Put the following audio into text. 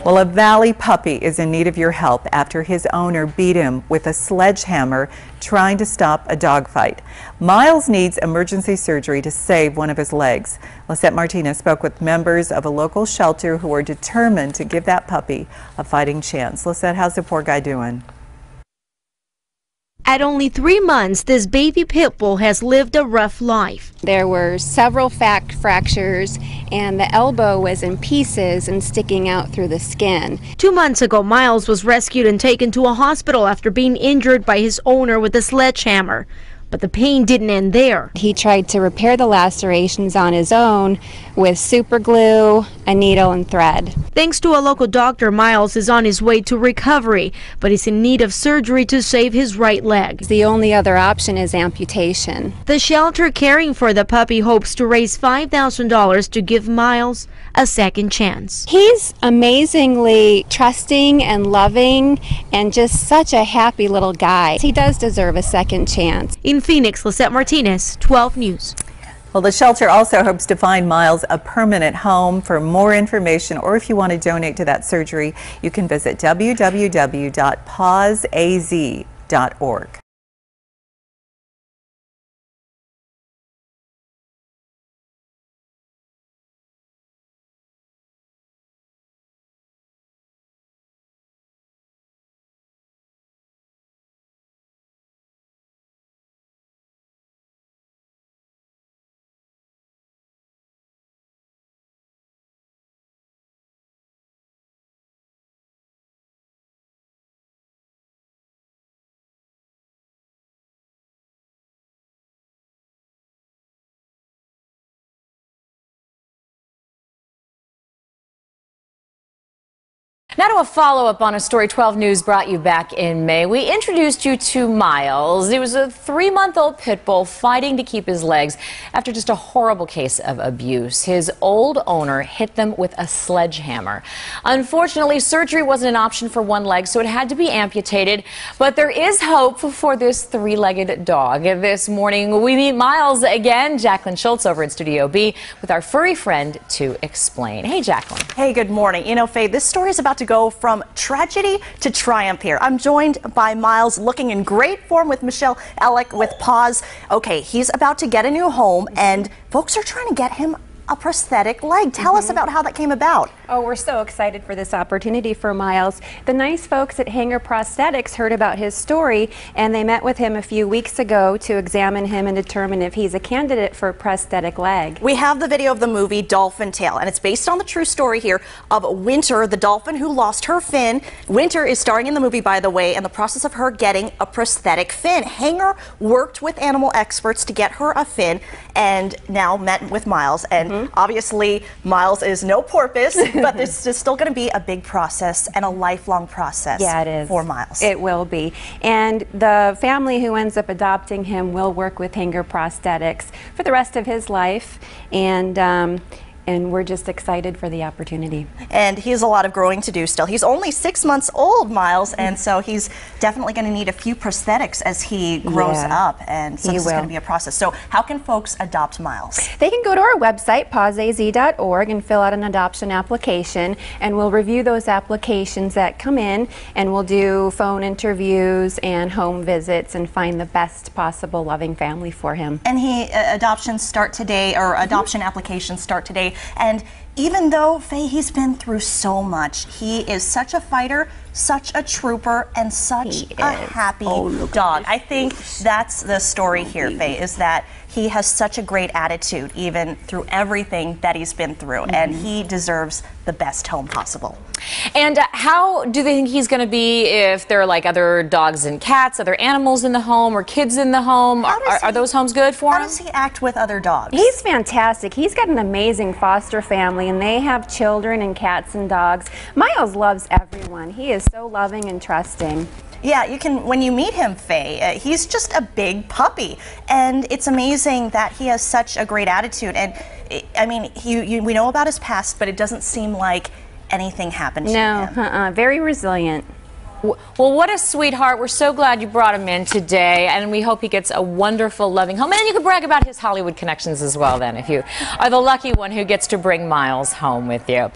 Well, a Valley puppy is in need of your help after his owner beat him with a sledgehammer trying to stop a dog fight. Miles needs emergency surgery to save one of his legs. Lisette Martinez spoke with members of a local shelter who are determined to give that puppy a fighting chance. Lisette, how's the poor guy doing? At only 3 months, this baby pit bull has lived a rough life. There were several fractures, and the elbow was in pieces and sticking out through the skin. 2 months ago, Miles was rescued and taken to a hospital after being injured by his owner with a sledgehammer. But the pain didn't end there. He tried to repair the lacerations on his own with super glue, a needle, and thread. Thanks to a local doctor, Miles is on his way to recovery, but he's in need of surgery to save his right leg. The only other option is amputation. The shelter caring for the puppy hopes to raise $5,000 to give Miles a second chance. He's amazingly trusting and loving and just such a happy little guy. He does deserve a second chance. In Phoenix, Lisette Martinez, 12 News. Well, the shelter also hopes to find Miles a permanent home. For more information, or if you want to donate to that surgery, you can visit www.pausaz.org. Now to a follow-up on a story 12 News brought you back in May. We introduced you to Miles. He was a 3-month-old pit bull fighting to keep his legs after just a horrible case of abuse. His old owner hit them with a sledgehammer. Unfortunately, surgery wasn't an option for one leg, so it had to be amputated. But there is hope for this 3-legged dog. This morning, we meet Miles again. Jacqueline Schultz over at Studio B with our furry friend to explain. Hey, Jacqueline. Hey, good morning. You know, Faye, this story is about to go from tragedy to triumph here. I'm joined by Miles, looking in great form, with Michelle Ellick with Paws. Okay, he's about to get a new home, and folks are trying to get him a prosthetic leg. Tell us about how that came about. Oh, we're so excited for this opportunity for Miles. The nice folks at Hanger Prosthetics heard about his story, and they met with him a few weeks ago to examine him and determine if he's a candidate for a prosthetic leg. We have the video of the movie Dolphin Tale, and it's based on the true story here of Winter, the dolphin who lost her fin. Winter is starring in the movie, by the way, in the process of her getting a prosthetic fin. Hanger worked with animal experts to get her a fin, and now met with Miles. And obviously, Miles is no porpoise, but this is still going to be a big process and a lifelong process. Yeah, it is. For Miles. It will be. And the family who ends up adopting him will work with Hanger Prosthetics for the rest of his life. And we're just excited for the opportunity. And he has a lot of growing to do still. He's only 6 months old, Miles, and so he's definitely going to need a few prosthetics as he grows up, and so this is going to be a process. So how can folks adopt Miles? They can go to our website, pausaz.org, and fill out an adoption application, and we'll review those applications that come in, and we'll do phone interviews and home visits and find the best possible loving family for him. And adoptions start today, or adoption applications start today. And even though, Faye, he's been through so much, he is such a fighter, such a trooper, and such a happy dog. I think that's the story here, Faye, is that he has such a great attitude even through everything that he's been through, and he deserves the best home possible. And how do they think he's going to be if there are like other dogs and cats, other animals in the home, or kids in the home? Are those homes good for him? How does he act with other dogs? He's fantastic. He's got an amazing foster family, and they have children and cats and dogs. Miles loves everyone. He is so loving and trusting. Yeah, you can, when you meet him, Faye, he's just a big puppy, and it's amazing that he has such a great attitude. And I mean, we know about his past, but it doesn't seem like anything happened to him. No, very resilient. Well, what a sweetheart. We're so glad you brought him in today, and we hope he gets a wonderful, loving home. And then you can brag about his Hollywood connections as well then, if you are the lucky one who gets to bring Miles home with you.